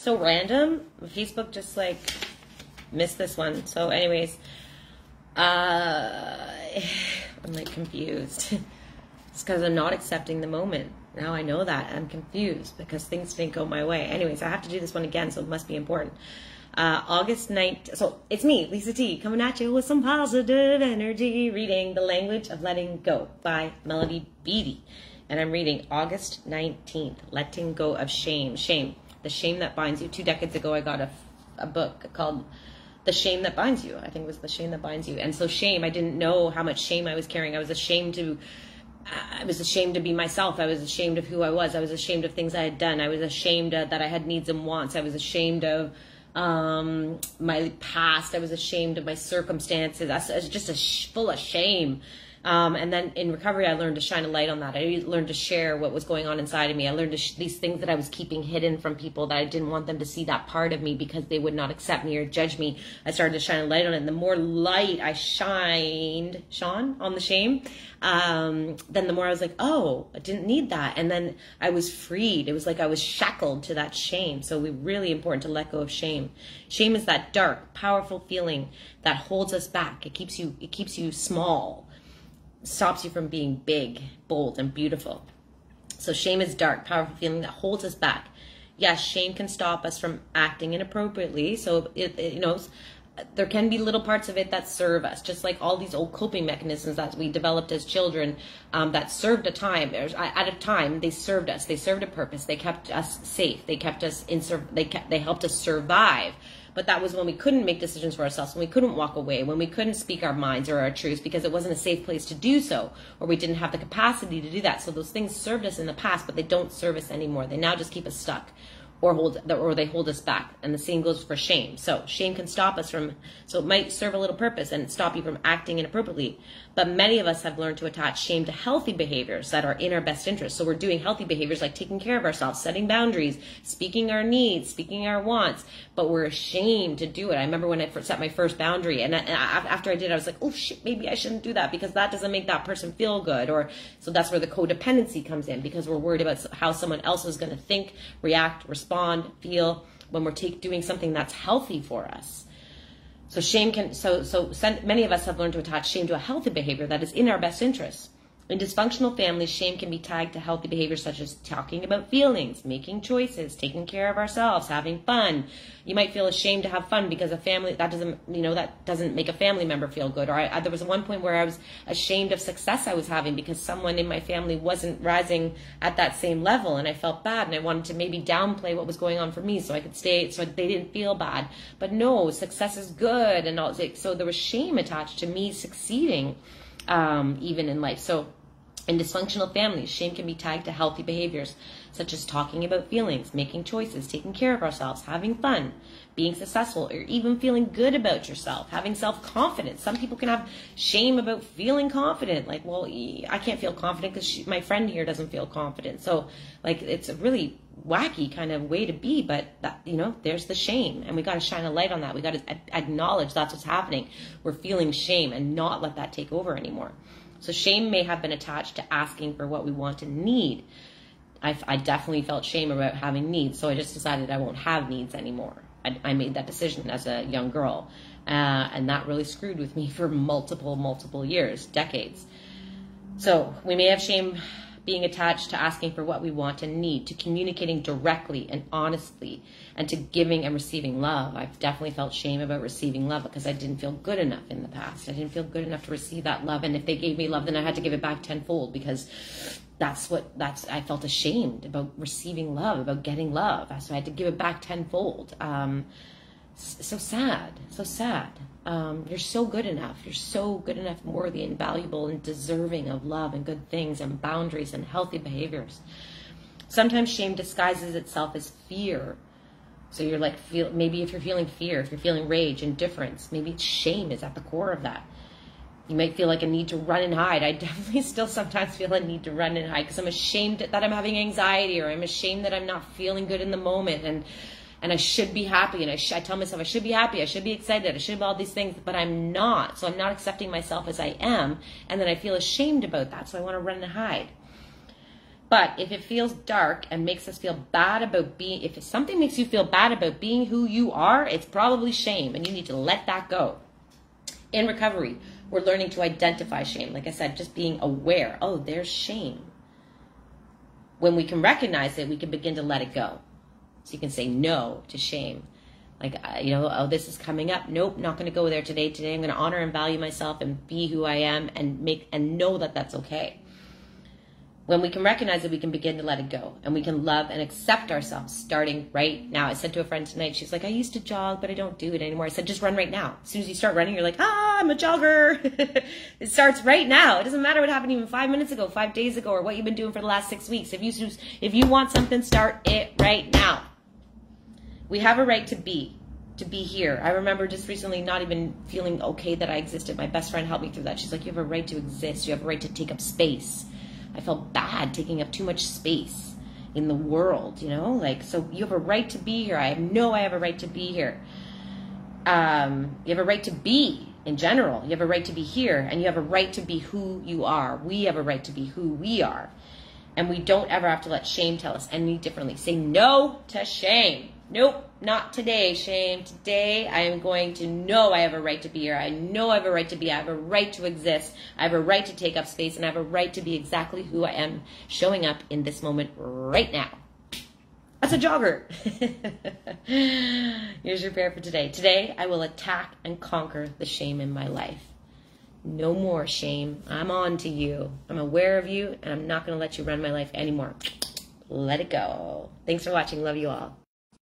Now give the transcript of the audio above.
so random. Facebook just like missed this one. So anyways, I'm like confused. It's because I'm not accepting the moment. Now I know that. I'm confused because things didn't go my way. Anyways, I have to do this one again, so it must be important. August 9th. So it's me, Lisa T, coming at you with some positive energy, reading The Language of Letting Go by Melody Beattie. And I'm reading August 19th, Letting Go of Shame. Shame, the shame that binds you. 2 decades ago, I got a book called The Shame That Binds You. I think it was The Shame That Binds You. And so shame, I didn't know how much shame I was carrying. I was ashamed to be myself. I was ashamed of who I was. I was ashamed of things I had done. I was ashamed that I had needs and wants. I was ashamed of my past. I was ashamed of my circumstances. I was just full of shame. And then in recovery, I learned to shine a light on that. I learned to share what was going on inside of me. I learned these things that I was keeping hidden from people, that I didn't want them to see that part of me because they would not accept me or judge me. I started to shine a light on it. And the more light I shone on the shame, then the more I was like, oh, I didn't need that. And then I was freed. It was like I was shackled to that shame. So it's really important to let go of shame. Shame is that dark, powerful feeling that holds us back. It keeps you small. Stops you from being big, bold, and beautiful. So shame is dark, powerful feeling that holds us back. Yes, shame can stop us from acting inappropriately. So there can be little parts of it that serve us, just like all these old coping mechanisms that we developed as children that served a time. At a time, they served us. They served a purpose. They kept us safe. They kept us they helped us survive. But that was when we couldn't make decisions for ourselves, when we couldn't walk away, when we couldn't speak our minds or our truths because it wasn't a safe place to do so, or we didn't have the capacity to do that. So those things served us in the past, but they don't serve us anymore. They now just keep us stuck or they hold us back. And the same goes for shame. So shame can stop us so it might serve a little purpose and stop you from acting inappropriately. But many of us have learned to attach shame to healthy behaviors that are in our best interest. So we're doing healthy behaviors like taking care of ourselves, setting boundaries, speaking our needs, speaking our wants, but we're ashamed to do it. I remember when I set my first boundary, and after I did, I was like, oh shit, maybe I shouldn't do that because that doesn't make that person feel good. So that's where the codependency comes in, because we're worried about how someone else is going to think, react, respond, feel when we're doing something that's healthy for us. So shame many of us have learned to attach shame to a healthy behavior that is in our best interest. In dysfunctional families, shame can be tagged to healthy behaviors such as talking about feelings, making choices, taking care of ourselves, having fun. You might feel ashamed to have fun because that doesn't make a family member feel good. Or there was one point where I was ashamed of success I was having because someone in my family wasn't rising at that same level, and I felt bad, and I wanted to maybe downplay what was going on for me so I could stay, so they didn't feel bad. But no, success is good, and all. So there was shame attached to me succeeding. Even in life. So in dysfunctional families, shame can be tagged to healthy behaviors such as talking about feelings, making choices, taking care of ourselves, having fun, being successful, or even feeling good about yourself, having self-confidence. Some people can have shame about feeling confident. Like, well, I can't feel confident because my friend here doesn't feel confident. So like, it's a really wacky kind of way to be, but that, there's the shame, and we got to shine a light on that. We got to acknowledge that's what's happening. We're feeling shame and not let that take over anymore. So shame may have been attached to asking for what we want and need. I definitely felt shame about having needs, so I just decided I won't have needs anymore. I made that decision as a young girl, and that really screwed with me for multiple years, decades. So we may have shame being attached to asking for what we want and need, to communicating directly and honestly, and to giving and receiving love. I've definitely felt shame about receiving love because I didn't feel good enough in the past. I didn't feel good enough to receive that love, and if they gave me love, then I had to give it back tenfold, because I felt ashamed about receiving love, about getting love, so I had to give it back tenfold. So sad. You're so good enough. You're so good enough, worthy and valuable and deserving of love and good things and boundaries and healthy behaviors. Sometimes shame disguises itself as fear. So you're like, maybe if you're feeling fear, if you're feeling rage, indifference, maybe shame is at the core of that. You might feel like a need to run and hide. I definitely still sometimes feel a need to run and hide because I'm ashamed that I'm having anxiety, or I'm ashamed that I'm not feeling good in the moment, and I should be happy, and I tell myself I should be happy, I should be excited, I should be all these things, but I'm not. So I'm not accepting myself as I am, and then I feel ashamed about that, so I want to run and hide. But if it feels dark and makes us feel bad about being, if something makes you feel bad about being who you are, it's probably shame, and you need to let that go. In recovery, we're learning to identify shame. Like I said, just being aware. Oh, there's shame. When we can recognize it, we can begin to let it go. So you can say no to shame. Like, oh, this is coming up. Nope, not going to go there today. Today I'm going to honor and value myself and be who I am and know that that's okay. When we can recognize it, we can begin to let it go. And we can love and accept ourselves starting right now. I said to a friend tonight, she's like, I used to jog, but I don't do it anymore. I said, just run right now. As soon as you start running, you're like, I'm a jogger. It starts right now. It doesn't matter what happened even 5 minutes ago, 5 days ago, or what you've been doing for the last 6 weeks. If you want something, start it right now. We have a right to be here. I remember just recently not even feeling okay that I existed. My best friend helped me through that. She's like, you have a right to exist. You have a right to take up space. I felt bad taking up too much space in the world, so you have a right to be here. I have a right to be here. You have a right to be in general. You have a right to be here, and you have a right to be who you are. We have a right to be who we are. And we don't ever have to let shame tell us any differently. Say no to shame. Nope, not today, shame. Today I am going to know I have a right to be here. I know I have a right to be. I have a right to exist. I have a right to take up space, and I have a right to be exactly who I am showing up in this moment right now. That's a jogger. Here's your prayer for today. Today I will attack and conquer the shame in my life. No more shame. I'm on to you. I'm aware of you, and I'm not going to let you run my life anymore. Let it go. Thanks for watching. Love you all.